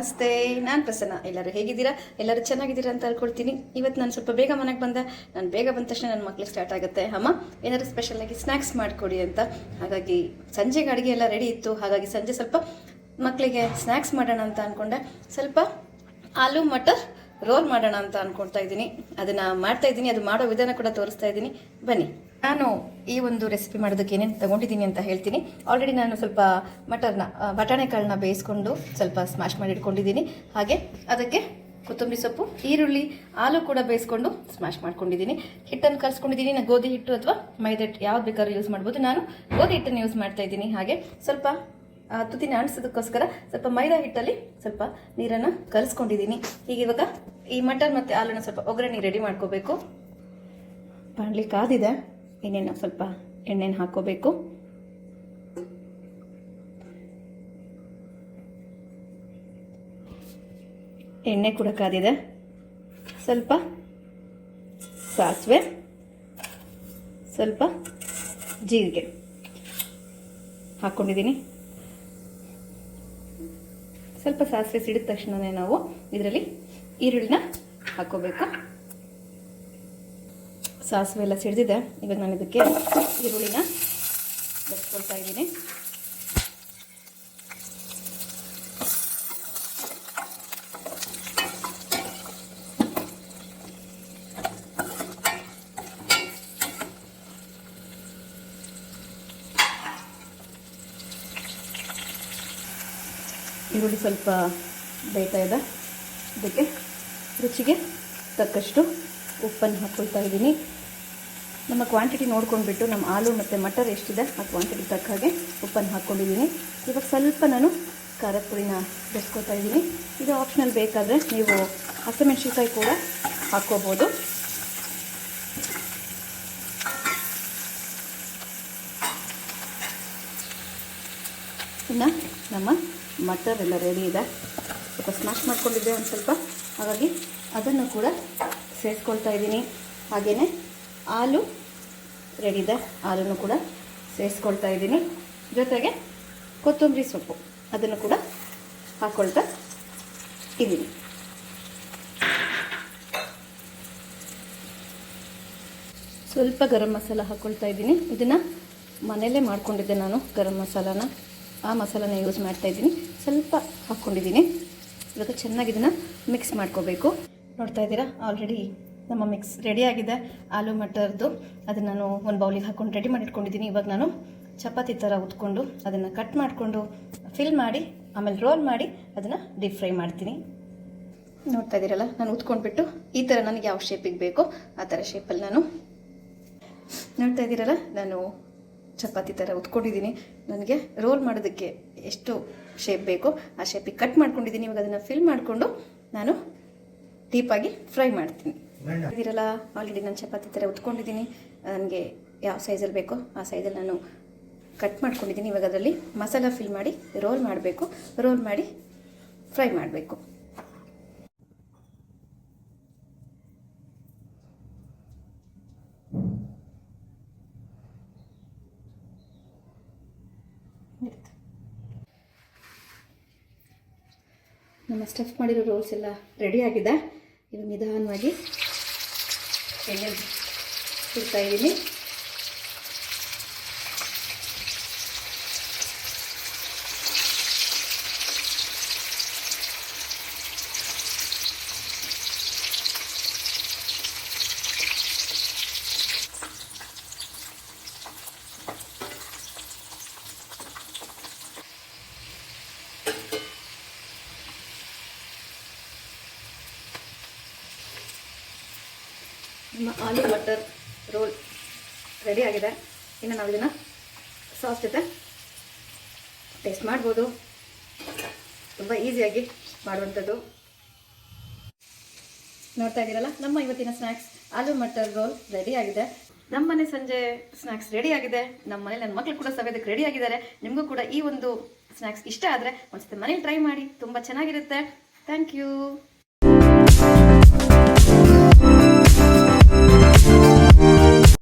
ನಮಸ್ತೆ, ನಾನು ಪ್ರಸನ್ನ. ಎಲ್ಲರೂ ಹೇಗಿದ್ದೀರಾ? ಎಲ್ಲರೂ ಚೆನ್ನಾಗಿದ್ದೀರಾ ಅಂತ ಅನ್ಕೊಳ್ತೀನಿ. ಇವತ್ತು ನಾನು ಸ್ವಲ್ಪ ಬೇಗ ಮನೆಗೆ ಬಂದೆ. ನಾನು ಬೇಗ ಬಂದ ತಕ್ಷಣ ನನ್ನ ಮಕ್ಳಿಗೆ ಸ್ಟಾರ್ಟ್ ಆಗುತ್ತೆ, ಅಮ್ಮ ಏನಾದರೂ ಸ್ಪೆಷಲಾಗಿ ಸ್ನ್ಯಾಕ್ಸ್ ಮಾಡಿಕೊಡಿ ಅಂತ. ಹಾಗಾಗಿ ಸಂಜೆಗೆ ಅಡುಗೆ ಎಲ್ಲ ರೆಡಿ ಇತ್ತು. ಹಾಗಾಗಿ ಸಂಜೆ ಸ್ವಲ್ಪ ಮಕ್ಕಳಿಗೆ ಸ್ನ್ಯಾಕ್ಸ್ ಮಾಡೋಣ ಅಂತ ಅಂದ್ಕೊಂಡೆ. ಸ್ವಲ್ಪ ಆಲೂ ಮಟರ್ ರೋಲ್ ಮಾಡೋಣ ಅಂತ ಅಂದ್ಕೊಳ್ತಾ ಇದ್ದೀನಿ. ಅದನ್ನು ಮಾಡ್ತಾ ಇದ್ದೀನಿ. ಅದು ಮಾಡೋ ವಿಧಾನ ಕೂಡ ತೋರಿಸ್ತಾ ಇದ್ದೀನಿ, ಬನ್ನಿ. ನಾನು ಈ ಒಂದು ರೆಸಿಪಿ ಮಾಡೋದಕ್ಕೆ ಏನೇನು ತೊಗೊಂಡಿದ್ದೀನಿ ಅಂತ ಹೇಳ್ತೀನಿ. ಆಲ್ರೆಡಿ ನಾನು ಸ್ವಲ್ಪ ಬಟಾಣೆಕಾಳನ್ನ ಬೇಯಿಸ್ಕೊಂಡು ಸ್ವಲ್ಪ ಸ್ಮ್ಯಾಶ್ ಮಾಡಿ ಇಟ್ಕೊಂಡಿದ್ದೀನಿ. ಹಾಗೆ ಅದಕ್ಕೆ ಕೊತ್ತಂಬರಿ ಸೊಪ್ಪು, ಈರುಳ್ಳಿ, ಆಲೂ ಕೂಡ ಬೇಯಿಸ್ಕೊಂಡು ಸ್ಮ್ಯಾಶ್ ಮಾಡ್ಕೊಂಡಿದ್ದೀನಿ. ಹಿಟ್ಟನ್ನು ಕಲಿಸ್ಕೊಂಡಿದ್ದೀನಿ. ನಾನು ಗೋಧಿ ಹಿಟ್ಟು ಅಥವಾ ಮೈದಾ ಹಿಟ್ಟು ಯಾವ್ದು ಬೇಕಾದ್ರೂ ಯೂಸ್ ಮಾಡ್ಬೋದು. ನಾನು ಗೋಧಿ ಹಿಟ್ಟನ್ನು ಯೂಸ್ ಮಾಡ್ತಾ ಇದ್ದೀನಿ. ಹಾಗೆ ಸ್ವಲ್ಪ ತುತ್ತಿನ ಅಣಿಸೋದಕ್ಕೋಸ್ಕರ ಸ್ವಲ್ಪ ಮೈದಾ ಹಿಟ್ಟಲ್ಲಿ ಸ್ವಲ್ಪ ನೀರನ್ನು ಕಲಿಸ್ಕೊಂಡಿದ್ದೀನಿ. ಈಗ ಇವಾಗ ಈ ಮಟರ್ ಮತ್ತು ಆಲೂನ ಸ್ವಲ್ಪ ಒಗ್ಗರಣೆ ರೆಡಿ ಮಾಡ್ಕೋಬೇಕು. ಬಾಣಲಿ ಕಾದಿದೆ. ಇನ್ನೇನು ಸ್ವಲ್ಪ ಎಣ್ಣೆನ ಹಾಕೋಬೇಕು. ಎಣ್ಣೆ ಕೂಡ ಕಾದಿದೆ. ಸ್ವಲ್ಪ ಸಾಸಿವೆ, ಸ್ವಲ್ಪ ಜೀರಿಗೆ ಹಾಕ್ಕೊಂಡಿದ್ದೀನಿ. ಸ್ವಲ್ಪ ಸಾಸಿವೆ ಸಿಡಿದ ತಕ್ಷಣವೇ ನಾವು ಇದರಲ್ಲಿ ಈರುಳ್ಳಿನ ಹಾಕೋಬೇಕು. ಸಾಸಿವೆ ಎಲ್ಲ ಸಿಡಿದಿದೆ. ಇವಾಗ ನಾನು ಇದಕ್ಕೆ ಈರುಳ್ಳಿನ ಬೆರೆಸ್ಕೊಳ್ತಾ ಇದ್ದೀನಿ. ಈರುಳ್ಳಿ ಸ್ವಲ್ಪ ಬೇಯ್ತಾ ಇದೆ. ಇದಕ್ಕೆ ರುಚಿಗೆ ತಕ್ಕಷ್ಟು ಉಪ್ಪನ್ನು ಹಾಕ್ಕೊಳ್ತಾ ಇದ್ದೀನಿ. ನಮ್ಮ ಕ್ವಾಂಟಿಟಿ ನೋಡ್ಕೊಂಡ್ಬಿಟ್ಟು ನಮ್ಮ ಆಲೂ ಮತ್ತು ಮಟರ್ ಎಷ್ಟಿದೆ ಆ ಕ್ವಾಂಟಿಟಿ ತಕ್ಕ ಹಾಗೆ ಉಪ್ಪನ್ನು ಹಾಕ್ಕೊಂಡಿದ್ದೀನಿ. ಇವಾಗ ಸ್ವಲ್ಪ ನಾನು ಖಾರದ ಪುಡಿನ ಬೆರೆಸ್ಕೊಳ್ತಾ ಇದ್ದೀನಿ. ಇದು ಆಪ್ಷನಲ್, ಬೇಕಾದರೆ ನೀವು ಹಸಿಮೆಣಸಿನ್ಕಾಯಿ ಕೂಡ ಹಾಕ್ಕೋಬೋದು. ಇನ್ನು ನಮ್ಮ ಮಟರ್ ಎಲ್ಲ ರೆಡಿ ಇದೆ. ಸ್ವಲ್ಪ ಸ್ಮ್ಯಾಶ್ ಮಾಡ್ಕೊಂಡಿದ್ದೆ ಒಂದು ಸ್ವಲ್ಪ, ಹಾಗಾಗಿ ಅದನ್ನು ಕೂಡ ಸೇರಿಸ್ಕೊಳ್ತಾ ಇದ್ದೀನಿ. ಹಾಗೆಯೇ ಆಲೂ ರೆಡಿ ಇದೆ, ಆಲೂನು ಕೂಡ ಸೇರಿಸ್ಕೊಳ್ತಾ ಇದ್ದೀನಿ. ಜೊತೆಗೆ ಕೊತ್ತಂಬರಿ ಸೊಪ್ಪು ಅದನ್ನು ಕೂಡ ಹಾಕ್ಕೊಳ್ತಾ ಇದ್ದೀನಿ. ಸ್ವಲ್ಪ ಗರಂ ಮಸಾಲ ಹಾಕ್ಕೊಳ್ತಾ ಇದ್ದೀನಿ. ಇದನ್ನು ಮನೆಯಲ್ಲೇ ಮಾಡ್ಕೊಂಡಿದ್ದೆ ನಾನು, ಗರಂ ಮಸಾಲಾನ. ಆ ಮಸಾಲಾನ ಯೂಸ್ ಮಾಡ್ತಾ ಇದ್ದೀನಿ. ಸ್ವಲ್ಪ ಹಾಕ್ಕೊಂಡಿದ್ದೀನಿ. ಇವಾಗ ಚೆನ್ನಾಗಿ ಇದನ್ನು ಮಿಕ್ಸ್ ಮಾಡ್ಕೋಬೇಕು. ನೋಡ್ತಾ ಇದ್ದೀರಾ, ಆಲ್ರೆಡಿ ನಮ್ಮ ಮಿಕ್ಸ್ ರೆಡಿಯಾಗಿದೆ ಆಲೂ ಮಟರ್ದು. ಅದನ್ನು ನಾನು ಒಂದು ಬೌಲಿಗೆ ಹಾಕ್ಕೊಂಡು ರೆಡಿ ಮಾಡಿ ಇಟ್ಕೊಂಡಿದ್ದೀನಿ. ಇವಾಗ ನಾನು ಚಪಾತಿ ಥರ ಉತ್ಕೊಂಡು ಅದನ್ನು ಕಟ್ ಮಾಡಿಕೊಂಡು ಫಿಲ್ ಮಾಡಿ ಆಮೇಲೆ ರೋಲ್ ಮಾಡಿ ಅದನ್ನು ಡೀಪ್ ಫ್ರೈ ಮಾಡ್ತೀನಿ. ನೋಡ್ತಾ ಇದ್ದೀರಲ್ಲ, ನಾನು ಉತ್ಕೊಂಡ್ಬಿಟ್ಟು ಈ ಥರ ನನಗೆ ಯಾವ ಶೇಪಿಗೆ ಬೇಕೋ ಆ ಥರ ಶೇಪಲ್ಲಿ ನಾನು ನೋಡ್ತಾ ಇದ್ದೀರಲ್ಲ, ನಾನು ಚಪಾತಿ ಥರ ಉತ್ಕೊಂಡಿದ್ದೀನಿ. ನನಗೆ ರೋಲ್ ಮಾಡೋದಕ್ಕೆ ಎಷ್ಟು ಶೇಪ್ ಬೇಕೋ ಆ ಶೇಪಿಗೆ ಕಟ್ ಮಾಡ್ಕೊಂಡಿದ್ದೀನಿ. ಇವಾಗ ಅದನ್ನು ಫಿಲ್ ಮಾಡಿಕೊಂಡು ನಾನು ಡೀಪಾಗಿ ಫ್ರೈ ಮಾಡ್ತೀನಿ. ಇದಿರಲ್ಲ, ಆಲ್ರೆಡಿ ನಾನು ಚಪಾತಿ ಥರ ಉತ್ಕೊಂಡಿದ್ದೀನಿ. ನನಗೆ ಯಾವ ಸೈಜಲ್ಲಿ ಬೇಕೋ ಆ ಸೈಜಲ್ಲಿ ನಾನು ಕಟ್ ಮಾಡ್ಕೊಂಡಿದ್ದೀನಿ. ಇವಾಗ ಅದರಲ್ಲಿ ಮಸಾಲ ಫಿಲ್ ಮಾಡಿ ರೋಲ್ ಮಾಡಬೇಕು. ರೋಲ್ ಮಾಡಿ ಫ್ರೈ ಮಾಡಬೇಕು. ನಮ್ಮ ಸ್ಟಫ್ ಮಾಡಿರೋ ರೋಲ್ಸ್ ಎಲ್ಲ ರೆಡಿಯಾಗಿದೆ. ಇವಾಗ ನಿಧಾನವಾಗಿ ಎಣ್ಣೆ ಬಿಡ್ತಾ ಇದ್ದೀನಿ. ನಮ್ಮ ಆಲೂ ಮಟರ್ ರೋಲ್ ರೆಡಿ ಆಗಿದೆ. ಇನ್ನು ನಾವು ಇದನ್ನು ಸಾಸ್ ಜೊತೆ ಟೇಸ್ಟ್ ಮಾಡ್ಬೋದು. ತುಂಬ ಈಸಿಯಾಗಿ ಮಾಡುವಂಥದ್ದು. ನೋಡ್ತಾ ಇದ್ದೀರಲ್ಲ, ನಮ್ಮ ಇವತ್ತಿನ snacks aloo matar roll ready ಆಗಿದೆ. ನಮ್ಮ ಮನೆ ಸಂಜೆ ಸ್ನ್ಯಾಕ್ಸ್ ರೆಡಿ ಆಗಿದೆ. ನಮ್ಮ ಮನೇಲಿ ನನ್ನ ಮಕ್ಕಳು ಕೂಡ ಸವೇದಕ್ಕೆ ರೆಡಿ ಆಗಿದ್ದಾರೆ. ನಿಮಗೂ ಕೂಡ ಈ ಒಂದು ಸ್ನ್ಯಾಕ್ಸ್ ಇಷ್ಟ ಆದರೆ ಒಂದ್ಸತಿ ಮನೇಲಿ ಟ್ರೈ ಮಾಡಿ, ತುಂಬ ಚೆನ್ನಾಗಿರುತ್ತೆ. Thank you.